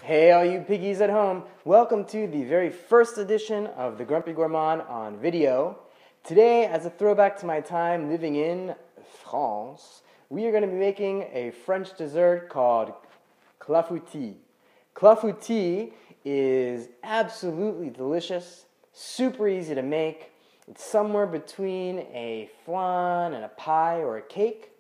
Hey all you piggies at home, welcome to the very first edition of the Grumpy Gourmand on video. Today, as a throwback to my time living in France, we are going to be making a French dessert called clafoutis. Clafoutis is absolutely delicious, super easy to make. It's somewhere between a flan and a pie or a cake.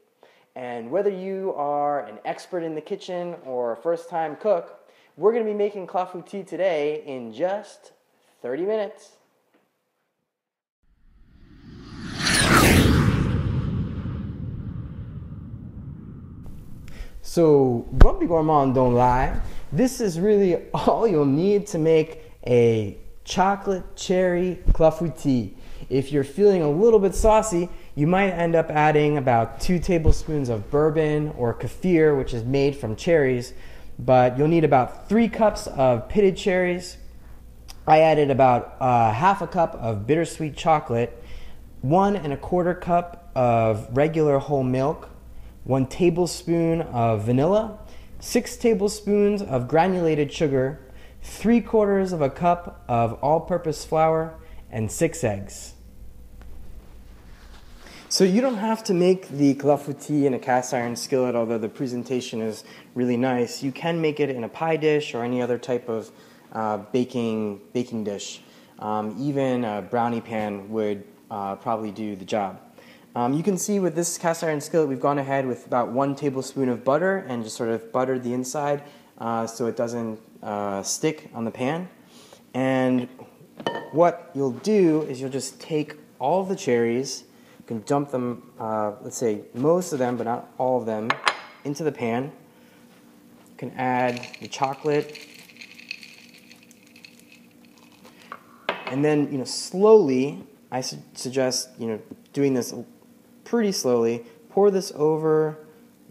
And whether you are an expert in the kitchen or a first-time cook, we're going to be making clafoutis today in just 30 minutes. So, Grumpy Gourmand don't lie. This is really all you'll need to make a chocolate cherry clafoutis. If you're feeling a little bit saucy, you might end up adding about 2 tablespoons of bourbon or kefir, which is made from cherries. But you'll need about 3 cups of pitted cherries. I added about half a cup of bittersweet chocolate, 1 1/4 cup of regular whole milk, 1 tablespoon of vanilla, 6 tablespoons of granulated sugar, 3/4 of a cup of all-purpose flour, and 6 eggs. So you don't have to make the clafoutis in a cast iron skillet, although the presentation is really nice. You can make it in a pie dish or any other type of baking dish. Even a brownie pan would probably do the job. You can see with this cast iron skillet, we've gone ahead with about 1 tablespoon of butter and just sort of buttered the inside so it doesn't stick on the pan. And what you'll do is you'll just take all of the cherries, you can dump them, let's say most of them, but not all of them, into the pan. You can add the chocolate. And then, slowly, I suggest, doing this pretty slowly. Pour this over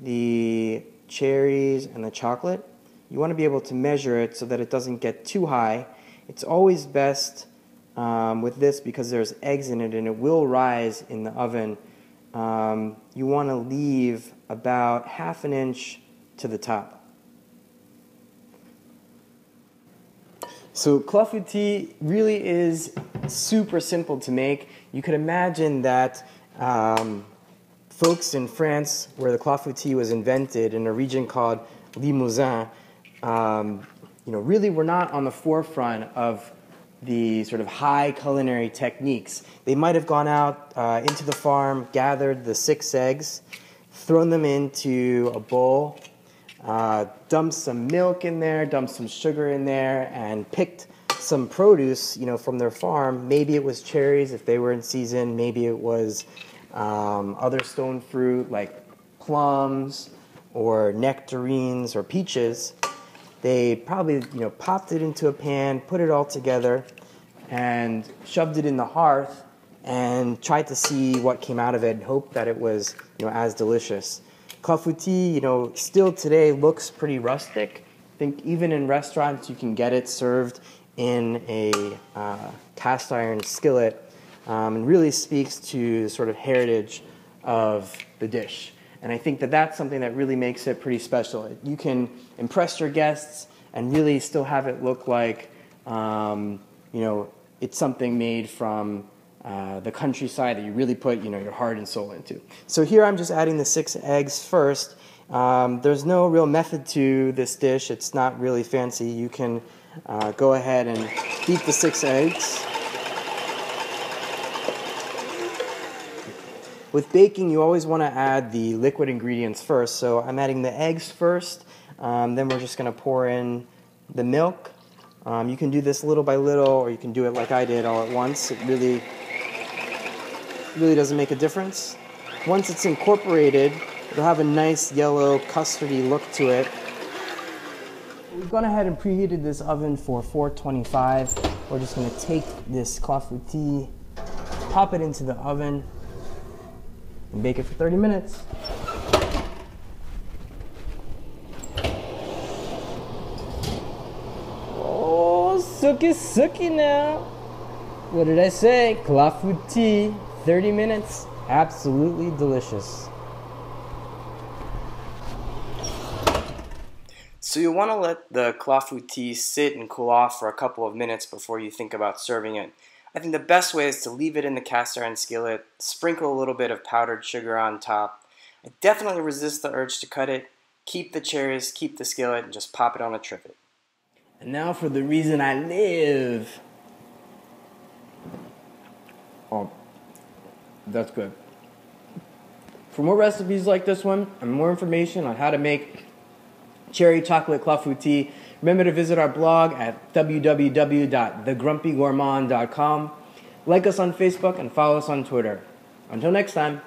the cherries and the chocolate. You want to be able to measure it so that it doesn't get too high. It's always best with this because there's eggs in it and it will rise in the oven. You want to leave about 1/2 inch to the top. So clafoutis really is super simple to make. You could imagine that folks in France, where the clafoutis was invented, in a region called Limousin, really were not on the forefront of the sort of high culinary techniques. They might have gone out into the farm, gathered the 6 eggs, thrown them into a bowl, dumped some milk in there, dumped some sugar in there, and picked some produce, from their farm. Maybe it was cherries if they were in season. Maybe it was other stone fruit like plums or nectarines or peaches. They probably, popped it into a pan, put it all together, and shoved it in the hearth and tried to see what came out of it and hoped that it was, as delicious. Clafoutis, still today looks pretty rustic. I think even in restaurants you can get it served in a cast iron skillet, and really speaks to the sort of heritage of the dish. And I think that that's something that really makes it pretty special. You can impress your guests and really still have it look like, it's something made from the countryside that you really put, your heart and soul into. So here I'm just adding the 6 eggs first. There's no real method to this dish. It's not really fancy. You can go ahead and beat the 6 eggs. With baking, you always want to add the liquid ingredients first. So I'm adding the eggs first. Then we're just going to pour in the milk. You can do this little by little, or you can do it like I did all at once. It really doesn't make a difference. Once it's incorporated, it'll have a nice yellow custardy look to it. We've gone ahead and preheated this oven for 425. We're just going to take this clafoutis, pop it into the oven, and bake it for 30 minutes. Oh, suki now. What did I say? Clafoutis, 30 minutes, absolutely delicious. So you'll want to let the clafoutis sit and cool off for a couple of minutes before you think about serving it. I think the best way is to leave it in the cast iron skillet, sprinkle a little bit of powdered sugar on top. I definitely resist the urge to cut it. Keep the cherries, keep the skillet, and just pop it on a trivet. And now for the reason I live. Oh, that's good. For more recipes like this one and more information on how to make cherry chocolate clafoutis, remember to visit our blog at www.thegrumpygourmand.com. Like us on Facebook and follow us on Twitter. Until next time.